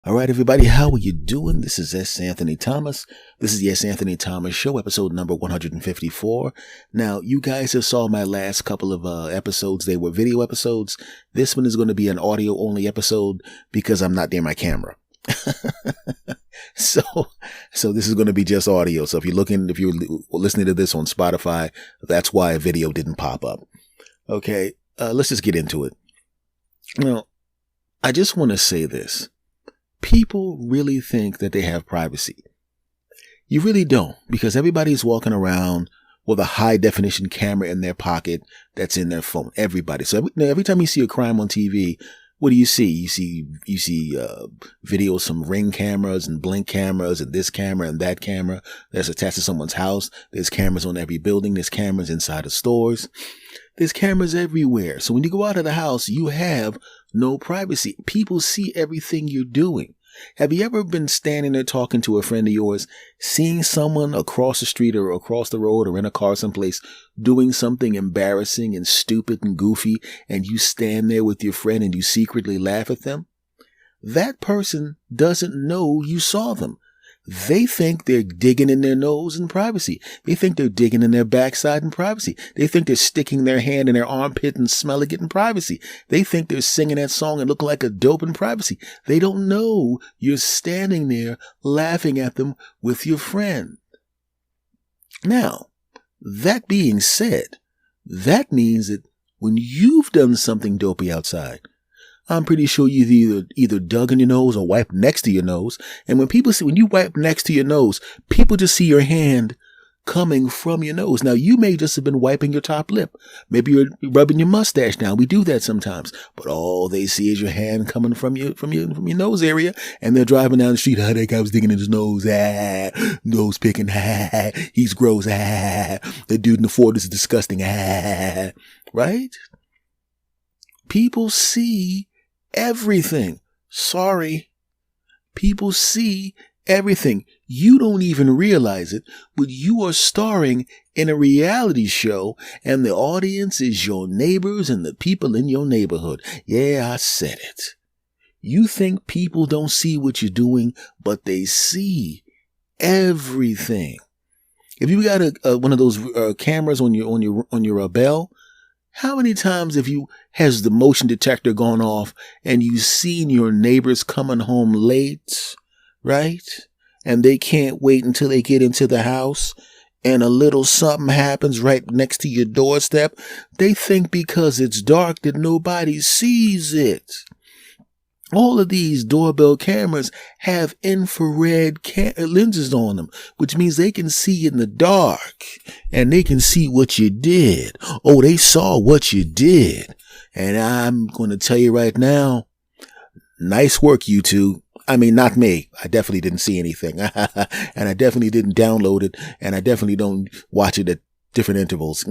All right, everybody, how are you doing? This is S. Anthony Thomas. This is the S. Anthony Thomas Show, episode number 154. Now, you guys have saw my last couple of episodes. They were video episodes. This one is going to be an audio-only episode because I'm not near my camera. So this is going to be just audio. So if you're listening to this on Spotify, that's why a video didn't pop up. Okay, let's just get into it. Now, I just want to say this. People really think that they have privacy. You really don't, because everybody's walking around with a high definition camera in their pocket that's in their phone. Everybody. So every time you see a crime on TV, what do you see? You see videos from Ring cameras and Blink cameras and this camera and that camera that's attached to someone's house. There's cameras on every building. There's cameras inside of stores. There's cameras everywhere. So when you go out of the house, you have no privacy. People see everything you're doing. Have you ever been standing there talking to a friend of yours, seeing someone across the street or across the road or in a car someplace doing something embarrassing and stupid and goofy, and you stand there with your friend and you secretly laugh at them? That person doesn't know you saw them. They think they're digging in their nose in privacy. They think they're digging in their backside in privacy. They think they're sticking their hand in their armpit and smelling it in privacy. They think they're singing that song and looking like a dope in privacy. They don't know you're standing there laughing at them with your friend. Now, that being said, that means that when you've done something dopey outside, I'm pretty sure you've either dug in your nose or wiped next to your nose. And when you wipe next to your nose, people just see your hand coming from your nose. Now, you may just have been wiping your top lip. Maybe you're rubbing your mustache down. We do that sometimes. But all they see is your hand coming from your nose area. And they're driving down the street. That guy was digging in his nose. Nose picking. He's gross. The dude in the Ford is disgusting. Right? People see everything. Sorry. People see everything. You don't even realize it, but you are starring in a reality show, and the audience is your neighbors and the people in your neighborhood. Yeah, I said it. You think people don't see what you're doing, but they see everything. If you got one of those cameras on your bell, how many times has the motion detector gone off and you've seen your neighbors coming home late, right? And they can't wait until they get into the house and a little something happens right next to your doorstep. They think because it's dark that nobody sees it. All of these doorbell cameras have infrared lenses on them, which means they can see in the dark and they can see what you did. Oh, they saw what you did. And I'm going to tell you right now, nice work, you two. I mean, not me. I definitely didn't see anything. And I definitely didn't download it. And I definitely don't watch it at different intervals.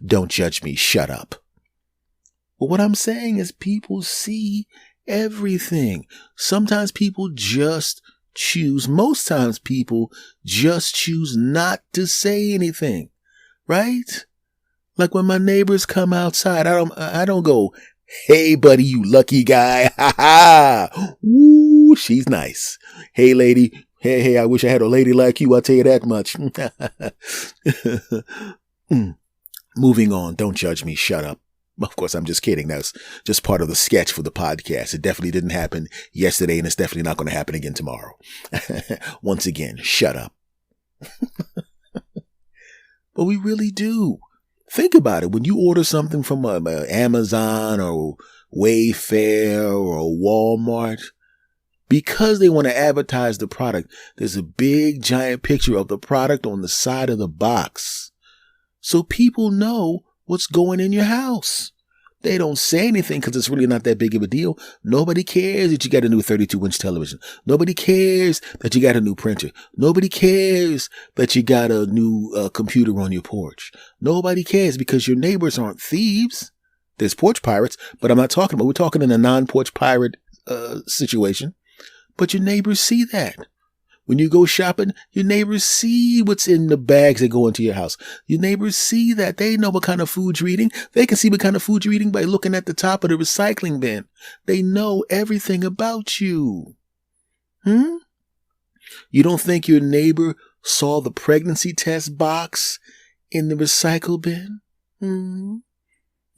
Don't judge me. Shut up. But what I'm saying is people see everything. Sometimes people most times people just choose not to say anything, right? Like when my neighbors come outside, I don't go, "Hey buddy, you lucky guy. Ha ha. Woo, she's nice. Hey lady. Hey, I wish I had a lady like you. I'll tell you that much." Moving on. Don't judge me. Shut up. Of course, I'm just kidding. That's just part of the sketch for the podcast. It definitely didn't happen yesterday, and it's definitely not going to happen again tomorrow. Once again, shut up. But we really do. Think about it. When you order something from Amazon or Wayfair or Walmart, because they want to advertise the product, there's a big, giant picture of the product on the side of the box. So people know what's going in your house. They don't say anything because it's really not that big of a deal. Nobody cares that you got a new 32-inch television. Nobody cares that you got a new printer. Nobody cares that you got a new computer on your porch. Nobody cares because your neighbors aren't thieves. There's porch pirates, but we're talking in a non-porch pirate situation. But your neighbors see that. When you go shopping, your neighbors see what's in the bags that go into your house. Your neighbors see that. They know what kind of food you're eating. They can see what kind of food you're eating by looking at the top of the recycling bin. They know everything about you. You don't think your neighbor saw the pregnancy test box in the recycle bin?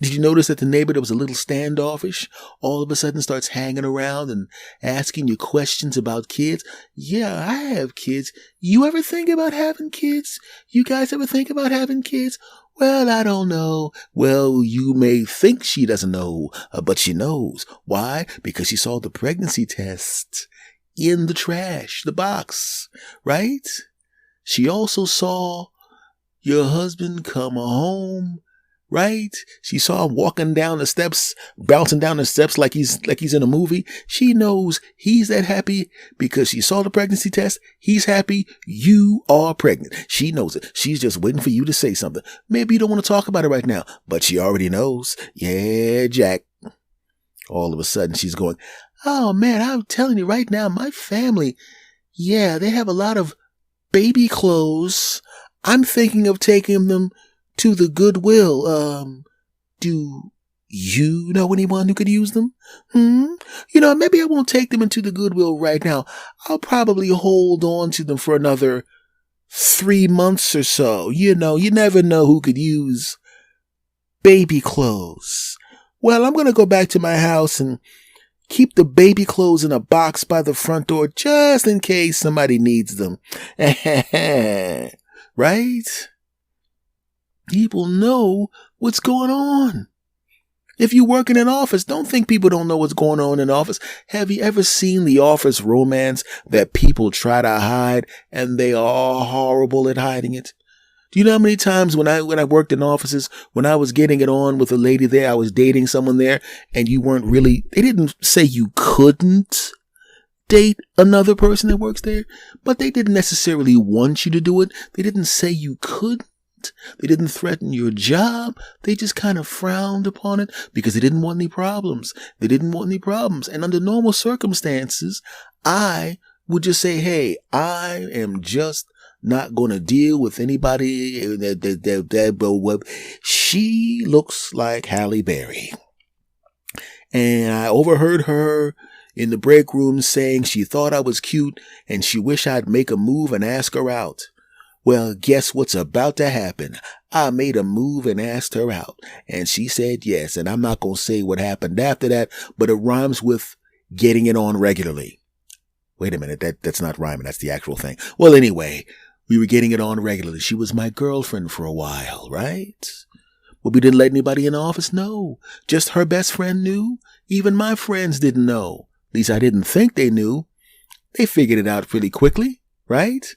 Did you notice that the neighbor that was a little standoffish all of a sudden starts hanging around and asking you questions about kids? Yeah, I have kids. You ever think about having kids? You guys ever think about having kids? Well, I don't know. Well, you may think she doesn't know, but she knows. Why? Because she saw the pregnancy test in the trash, the box, right? She also saw your husband come home, right? She saw him walking down the steps, bouncing down the steps like he's in a movie. She knows he's that happy because she saw the pregnancy test. He's happy. You are pregnant. She knows it. She's just waiting for you to say something. Maybe you don't want to talk about it right now, but she already knows. Yeah, Jack. All of a sudden she's going, oh man, I'm telling you right now, my family, yeah, they have a lot of baby clothes. I'm thinking of taking them to the Goodwill. Do you know anyone who could use them? Maybe I won't take them into the Goodwill right now. I'll probably hold on to them for another 3 months or so. You never know who could use baby clothes. Well, I'm going to go back to my house and keep the baby clothes in a box by the front door just in case somebody needs them. Right? People know what's going on. If you work in an office, don't think people don't know what's going on in an office. Have you ever seen the office romance that people try to hide and they are horrible at hiding it? Do you know how many times when I worked in offices, when I was getting it on with a lady there, I was dating someone there, and they didn't say you couldn't date another person that works there, but they didn't necessarily want you to do it. They didn't say you couldn't. They didn't threaten your job. They just kind of frowned upon it because they didn't want any problems. And under normal circumstances, I would just say, hey, I am just not going to deal with anybody. She looks like Halle Berry. And I overheard her in the break room saying she thought I was cute and she wished I'd make a move and ask her out. Well, guess what's about to happen? I made a move and asked her out, and she said yes. And I'm not going to say what happened after that, but it rhymes with getting it on regularly. Wait a minute, that's not rhyming. That's the actual thing. Well, anyway, we were getting it on regularly. She was my girlfriend for a while, right? But we didn't let anybody in the office know. Just her best friend knew. Even my friends didn't know. At least I didn't think they knew. They figured it out pretty quickly, right?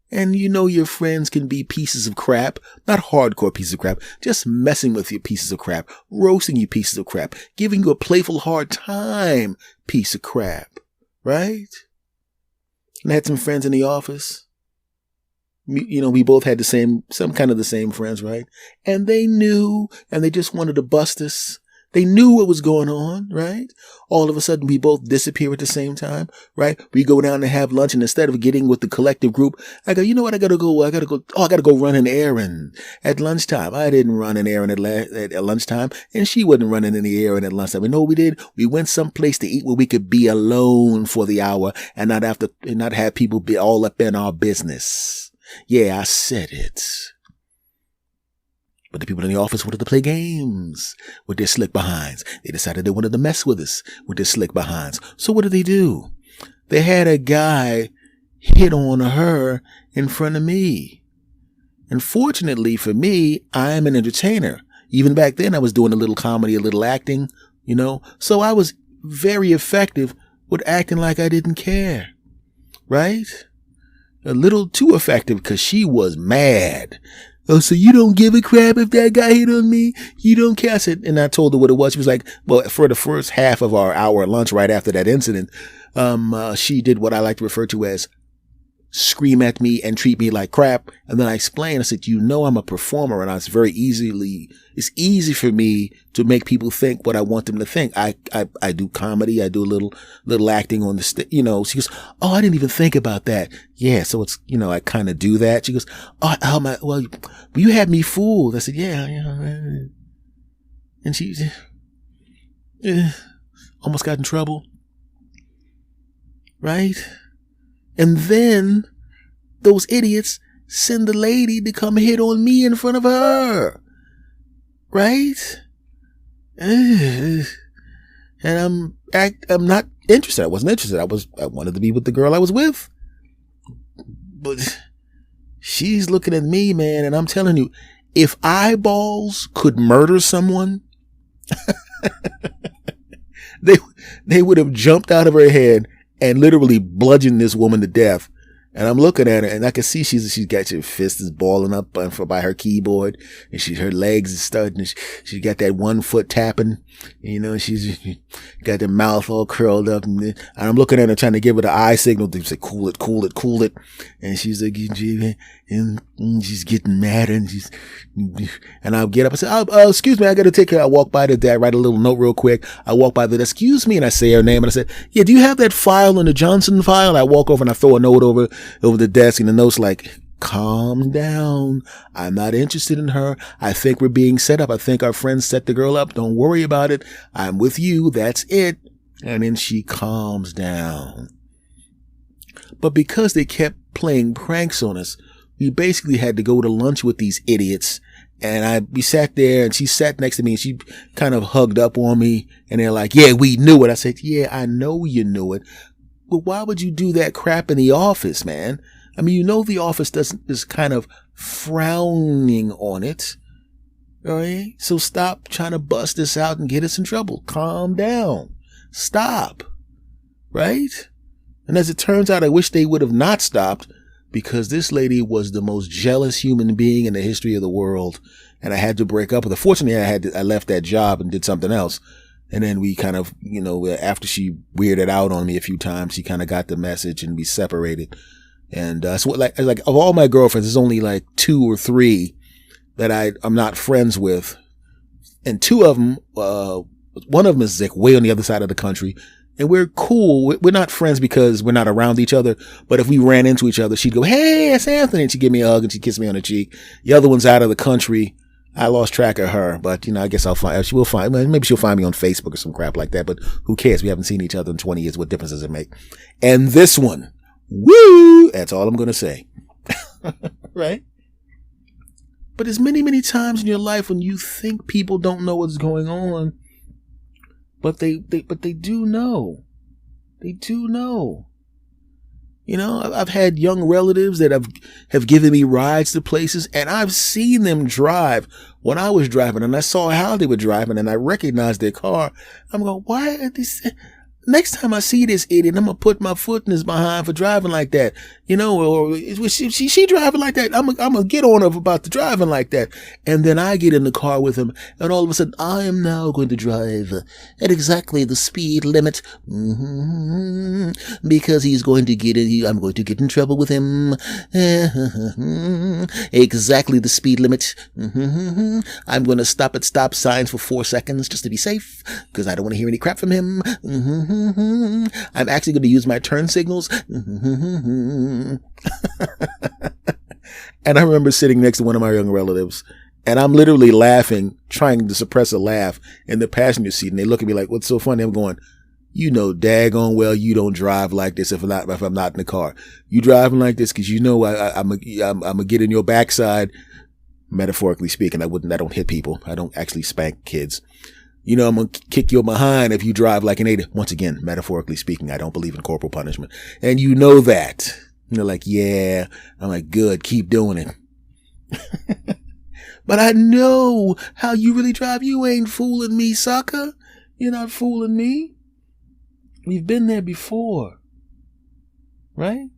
And your friends can be pieces of crap, not hardcore pieces of crap, just messing with you pieces of crap, roasting you pieces of crap, giving you a playful hard time piece of crap, right? And I had some friends in the office. We both had some kind of the same friends, right? And they knew, and they just wanted to bust us. They knew what was going on, right? All of a sudden, we both disappear at the same time, right? We go down to have lunch, and instead of getting with the collective group, I go, you know what? I gotta go run an errand at lunchtime. I didn't run an errand at lunchtime, and she wasn't running any errand at lunchtime. You know what we did? We went someplace to eat where we could be alone for the hour and not have people be all up in our business. Yeah, I said it. But the people in the office wanted to play games with their slick behinds. They decided they wanted to mess with us with their slick behinds. So what did they do? They had a guy hit on her in front of me. And fortunately for me, I am an entertainer. Even back then, I was doing a little comedy, a little acting, So I was very effective with acting like I didn't care. Right? A little too effective because she was mad. Oh, so you don't give a crap if that guy hit on me? You don't care? I said, and I told her what it was. She was like, well, for the first half of our hour lunch right after that incident, she did what I like to refer to as scream at me and treat me like crap. And then I explained, I said, I'm a performer, and it's easy for me to make people think what I want them to think. I do comedy. I do a little acting on the stage, She goes, oh, I didn't even think about that. Yeah. So it's, I kind of do that. She goes, well, you had me fooled. I said, yeah. And she almost got in trouble. Right? And then those idiots send the lady to come hit on me in front of her. Right? And I'm not interested. I wasn't interested. I wanted to be with the girl I was with. But she's looking at me, man, and I'm telling you, if eyeballs could murder someone, they would have jumped out of her head and literally bludgeoned this woman to death. And I'm looking at her, and I can see she's got her fist is balling up by her keyboard, and her legs is starting. She got that 1 foot tapping, she's got her mouth all curled up, and I'm looking at her trying to give her the eye signal to say, cool it, and she's like, and she's getting mad, and I'll get up and say, excuse me, I got to take her. I walk by the dad, write a little note real quick. I walk by the, excuse me, and I say her name, and I said, yeah, do you have that file in the Johnson file? I walk over and I throw a note over the desk, and the note's like, calm down. I'm not interested in her. I think we're being set up. I think our friends set the girl up. Don't worry about it. I'm with you. That's it. And then she calms down. But because they kept playing pranks on us, we basically had to go to lunch with these idiots. And we sat there, and she sat next to me, and she kind of hugged up on me, and they're like, yeah, we knew it. I said, yeah, I know you knew it. But why would you do that crap in the office, man? I mean, the office is kind of frowning on it. All right? So stop trying to bust this out and get us in trouble. Calm down. Stop. Right? And as it turns out, I wish they would have not stopped, because this lady was the most jealous human being in the history of the world. And I had to break up with her. Fortunately, I left that job and did something else. And then we kind of, after she weirded out on me a few times, she kind of got the message, and we separated. And so like of all my girlfriends, there's only like 2 or 3 that I'm not friends with. And 2 of them, one of them is like way on the other side of the country. And we're cool. We're not friends because we're not around each other. But if we ran into each other, she'd go, hey, it's Anthony. And she'd give me a hug and she'd kiss me on the cheek. The other one's out of the country. I lost track of her, but I guess maybe she'll find me on Facebook or some crap like that, but who cares? We haven't seen each other in 20 years. What difference does it make? And this one, woo, that's all I'm going to say. Right? But there's many, many times in your life when you think people don't know what's going on, but they do know. They do know. I've had young relatives that have given me rides to places, and I've seen them drive when I was driving, and I saw how they were driving, and I recognized their car. I'm going, why are these? Next time I see this idiot, I'm going to put my foot in his behind for driving like that. Or she driving like that. I'm going to get on her about the driving like that. And then I get in the car with him, and all of a sudden I am now going to drive at exactly the speed limit. Because he's going to I'm going to get in trouble with him. Exactly the speed limit. I'm going to stop at stop signs for 4 seconds just to be safe, because I don't want to hear any crap from him. I'm actually going to use my turn signals. And I remember sitting next to one of my young relatives, and I'm literally laughing, trying to suppress a laugh in the passenger seat. And they look at me like, what's so funny? I'm going, daggone well, you don't drive like this if I'm not in the car. You driving like this because I'm gonna get in your backside. Metaphorically speaking, I don't hit people. I don't actually spank kids. I'm going to kick your behind if you drive like an idiot. Once again, metaphorically speaking, I don't believe in corporal punishment. And you know that. And they're like, yeah. I'm like, good, keep doing it. But I know how you really drive. You ain't fooling me, sucker. You're not fooling me. We've been there before. Right?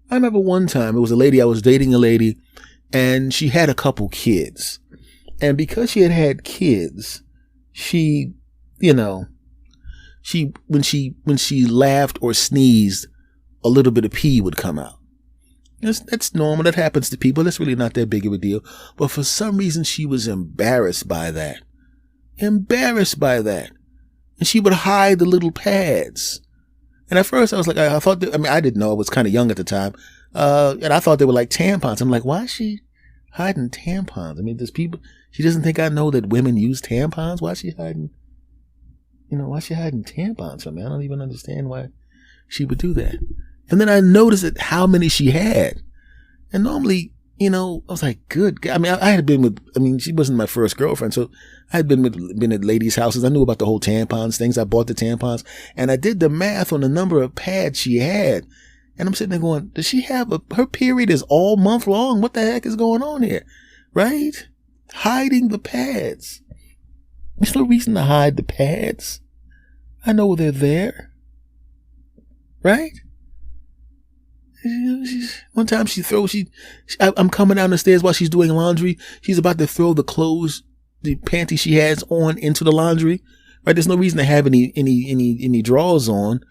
I remember one time, I was dating a lady, and she had a couple kids. And because she had kids, she, when she laughed or sneezed, a little bit of pee would come out. That's normal. That happens to people. That's really not that big of a deal. But for some reason, she was embarrassed by that. Embarrassed by that. And she would hide the little pads. And at first I was like, I thought that, I didn't know. I was kind of young at the time. And I thought they were like tampons. I'm like, why is she hiding tampons? She doesn't think I know that women use tampons. Why is she hiding, why is she hiding tampons from me? I don't even understand why she would do that. And then I noticed that how many she had. And normally, I was like, good God. I had been with, she wasn't my first girlfriend. So I had been at ladies' houses. I knew about the whole tampons things. I bought the tampons and I did the math on the number of pads she had. And I'm sitting there going, does she have her period is all month long? What the heck is going on here? Right? Hiding the pads. There's no reason to hide the pads. I know they're there. Right? One time I'm coming down the stairs while she's doing laundry. She's about to throw the clothes, the panties she has on into the laundry. Right? There's no reason to have any drawers on.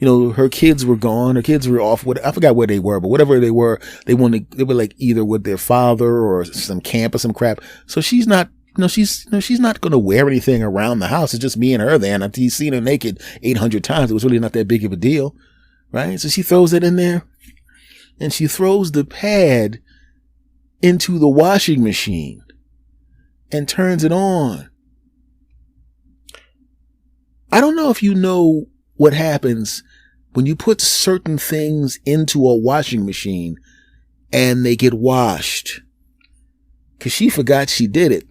Her kids were gone. Her kids were off. I forgot where they were, but whatever they were, they were like either with their father or some camp or some crap. So she's not, she's not going to wear anything around the house. It's just me and her there. And I've seen her naked 800 times. It was really not that big of a deal. Right? So she throws it in there. And she throws the pad into the washing machine and turns it on. I don't know if you know what happens when you put certain things into a washing machine and they get washed. Because she forgot she did it.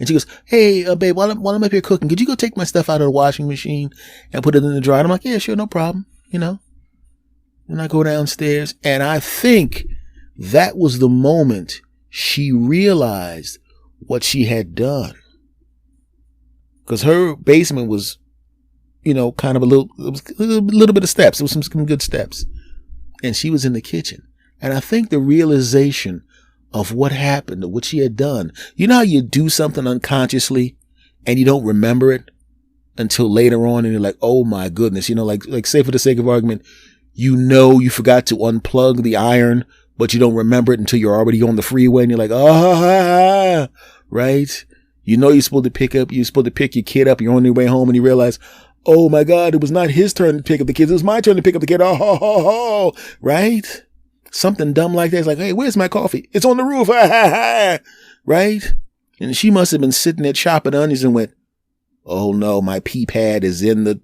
And she goes, hey, babe, while I'm up here cooking, could you go take my stuff out of the washing machine and put it in the dryer? And I'm like, yeah, sure, no problem, And I go downstairs, and I think that was the moment she realized what she had done. Because her basement was, kind of it was a little bit of steps. It was some good steps. And she was in the kitchen. And I think the realization of what happened, of what she had done. You know how you do something unconsciously and you don't remember it until later on, and you're like, oh my goodness, like say for the sake of argument, you forgot to unplug the iron, but you don't remember it until you're already on the freeway and you're like, right? You're supposed to pick your kid up. You're on your way home and you realize, oh my God, it was not his turn to pick up the kids. It was my turn to pick up the kid. Right? Something dumb like that. It's like, hey, where's my coffee? It's on the roof. Right? And she must have been sitting there chopping onions and went, oh no, my pee pad is in the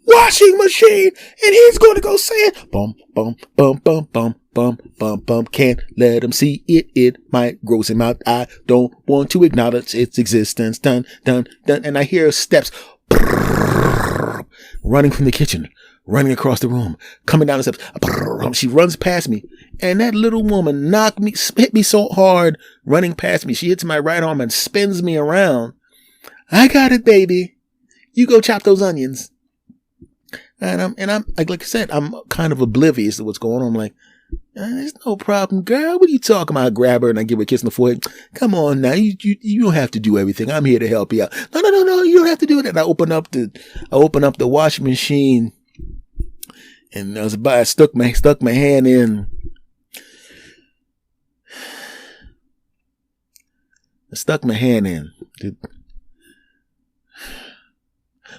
washing machine and he's going to go say it. Bum, bum, bum, bum, bum, bum, bum, bum. Can't let him see it. It might gross him out. I don't want to acknowledge its existence. Dun, dun, dun. And I hear steps running from the kitchen, running across the room, coming down the steps. She runs past me and that little woman hit me so hard running past me. She hits my right arm and spins me around. I got it, baby. You go chop those onions. And I'm like I said, I'm kind of oblivious to what's going on. I'm like, there's no problem, girl. What are you talking about? I grab her and I give her a kiss on the forehead. Come on now. You don't have to do everything. I'm here to help you out. No. You don't have to do that. And I open up the washing machine and I stuck my hand in. I stuck my hand in.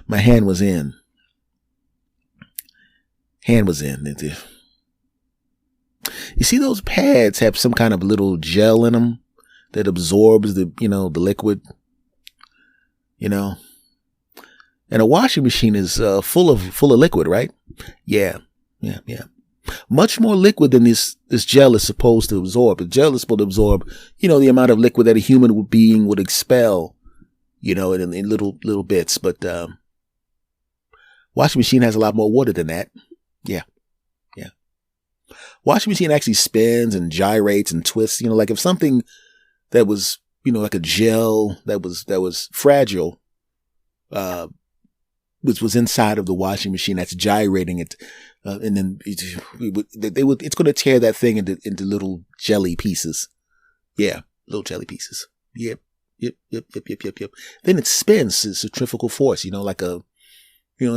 My hand was in. Hand was in. You see, those pads have some kind of little gel in them that absorbs the liquid, and a washing machine is full of liquid, right? Yeah. Much more liquid than this gel is supposed to absorb. The gel is supposed to absorb, the amount of liquid that a human being would expel, in little bits. But washing machine has a lot more water than that. Yeah. Washing machine actually spins and gyrates and twists. Like if something that was, like a gel that was fragile, which was inside of the washing machine that's gyrating it, and then it's going to tear that thing into little jelly pieces. Yeah, little jelly pieces. Yep. Then it spins. It's centrifugal force. Like a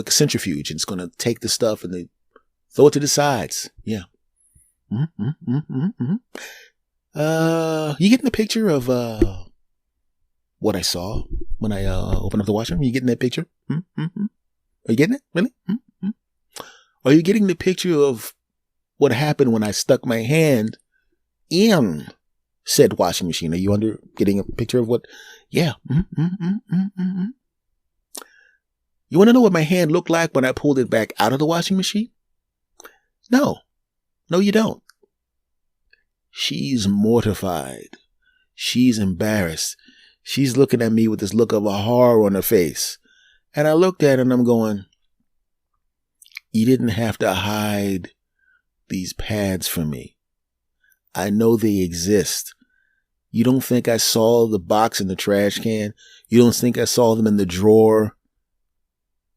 centrifuge, and it's going to take the stuff and Throw it to the sides. Yeah. Mm-hmm, mm-hmm, mm-hmm. You getting the picture of what I saw when I opened up the washroom? You getting that picture? Mm-hmm. Are you getting it? Really? Mm-hmm. Are you getting the picture of what happened when I stuck my hand in said washing machine? Are you getting a picture of what? Yeah. Mm-hmm, mm-hmm, mm-hmm. You want to know what my hand looked like when I pulled it back out of the washing machine? No, you don't. She's mortified. She's embarrassed. She's looking at me with this look of a horror on her face. And I looked at her and I'm going, you didn't have to hide these pads from me. I know they exist. You don't think I saw the box in the trash can? You don't think I saw them in the drawer?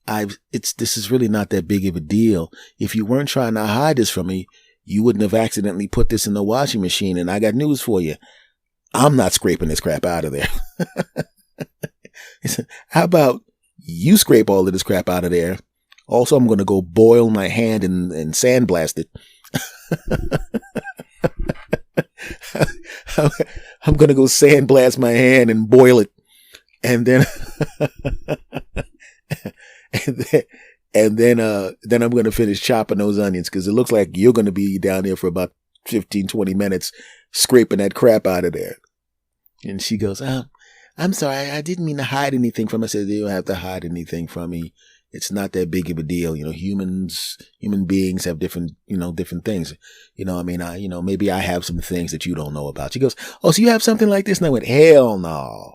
This is really not that big of a deal. If you weren't trying to hide this from me, you wouldn't have accidentally put this in the washing machine. And I got news for you. I'm not scraping this crap out of there. He said, how about you scrape all of this crap out of there? Also, I'm going to go boil my hand and sandblast it. I'm going to go sandblast my hand and boil it. And then, and then I'm going to finish chopping those onions because it looks like you're going to be down there for about 15, 20 minutes scraping that crap out of there. And she goes, I'm sorry. I didn't mean to hide anything from her. I said, you don't have to hide anything from me. It's not that big of a deal. Human beings have different things. Maybe I have some things that you don't know about. She goes, oh, so you have something like this? And I went, hell no.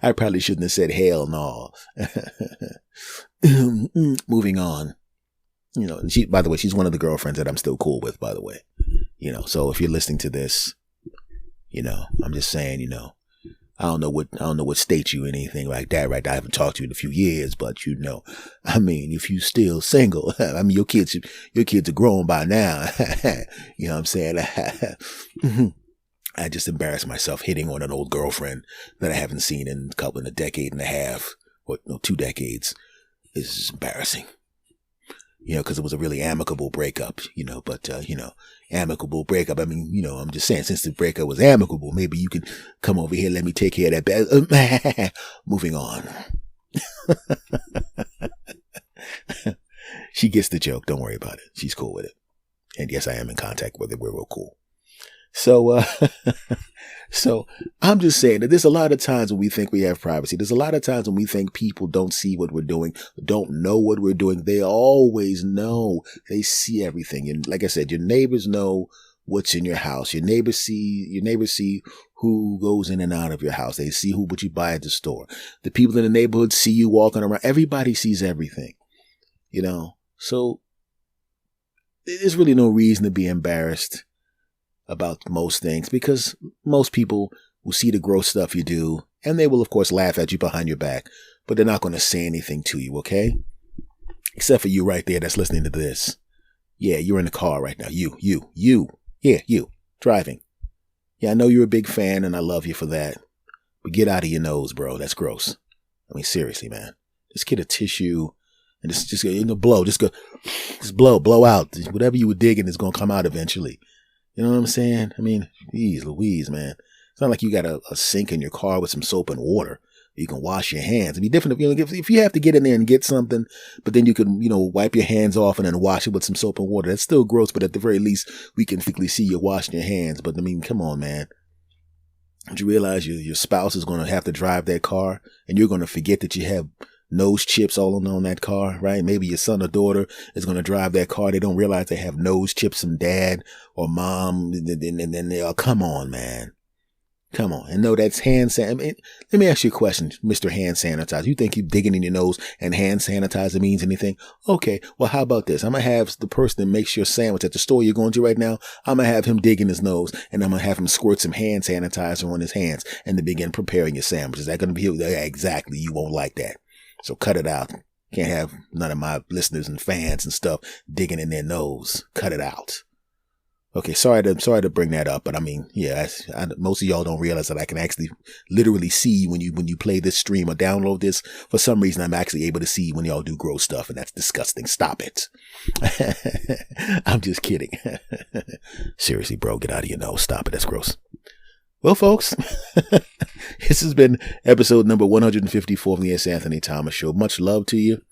I probably shouldn't have said hell no. Moving on. And by the way, she's one of the girlfriends that I'm still cool with, by the way. So if you're listening to this, I'm just saying, I don't know what state you in, anything like that, right? I haven't talked to you in a few years, but if you still single, your kids are grown by now. You know what I'm saying? I just embarrassed myself hitting on an old girlfriend that I haven't seen in a decade and a half, or 2 decades. It's embarrassing. Because it was a really amicable breakup, but amicable breakup. I'm just saying, since the breakup was amicable, maybe you can come over here, let me take care of that. Moving on. She gets the joke. Don't worry about it. She's cool with it. And yes, I am in contact with her. We're real cool. So I'm just saying that there's a lot of times when we think we have privacy. There's a lot of times when we think people don't see what we're doing, don't know what we're doing. They always know. They see everything. And like I said, your neighbors know what's in your house. Your neighbors see who goes in and out of your house. They see what you buy at the store. The people in the neighborhood see you walking around. Everybody sees everything, So there's really no reason to be embarrassed about most things, because most people will see the gross stuff you do and they will of course laugh at you behind your back, but they're not going to say anything to you. Okay. Except for you right there that's listening to this. Yeah. You're in the car right now. You driving. Yeah. I know you're a big fan and I love you for that, but get out of your nose, bro. That's gross. Seriously, man, just get a tissue and just blow out. Whatever you were digging is going to come out eventually. You know what I'm saying? Geez Louise, man. It's not like you got a sink in your car with some soap and water. You can wash your hands. It'd be different if you have to get in there and get something, but then you can, wipe your hands off and then wash it with some soap and water. That's still gross, but at the very least, we can physically see you washing your hands. But come on, man. Don't you realize your spouse is going to have to drive that car and you're going to forget that you have nose chips all on that car, right? Maybe your son or daughter is going to drive that car. They don't realize they have nose chips from dad or mom. And then they come on, man. Come on. And no, that's hand sanitizer. Let me ask you a question, Mr. Hand Sanitizer. You think you digging in your nose and hand sanitizer means anything? Okay. Well, how about this? I'm going to have the person that makes your sandwich at the store you're going to right now. I'm going to have him dig in his nose and I'm going to have him squirt some hand sanitizer on his hands and then begin preparing your sandwich. Is that going to be? Exactly. You won't like that. So cut it out. Can't have none of my listeners and fans and stuff digging in their nose. Cut it out. Okay, sorry to bring that up, but I mean, yeah, most of y'all don't realize that I can actually literally see when you play this stream or download this. For some reason, I'm actually able to see when y'all do gross stuff, and that's disgusting. Stop it. I'm just kidding. Seriously, bro, get out of your nose. Stop it. That's gross. Well, folks, this has been episode number 154 of the S. Anthony Thomas Show. Much love to you.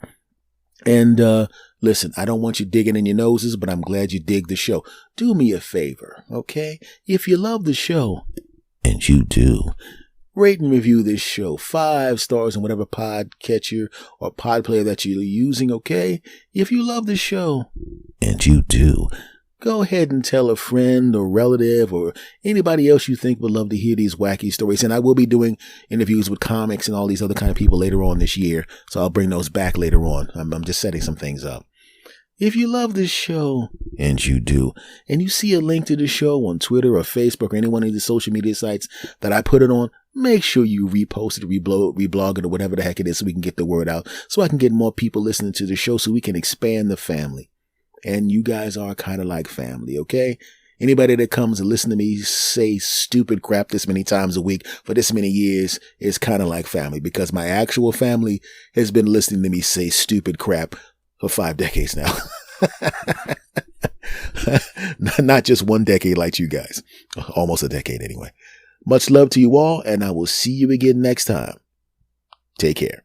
And listen, I don't want you digging in your noses, but I'm glad you dig the show. Do me a favor, okay? If you love the show, and you do, rate and review this show 5 stars on whatever podcatcher or pod player that you're using, okay? If you love the show, and you do, go ahead and tell a friend or relative or anybody else you think would love to hear these wacky stories. And I will be doing interviews with comics and all these other kind of people later on this year. So I'll bring those back later on. I'm just setting some things up. If you love this show, and you do, and you see a link to the show on Twitter or Facebook or any one of the social media sites that I put it on, make sure you repost it, reblog it, or whatever the heck it is so we can get the word out, so I can get more people listening to the show so we can expand the family. And you guys are kind of like family, okay? Anybody that comes and listen to me say stupid crap this many times a week for this many years is kind of like family, because my actual family has been listening to me say stupid crap for 5 decades now. Not just 1 decade like you guys. Almost a decade anyway. Much love to you all, and I will see you again next time. Take care.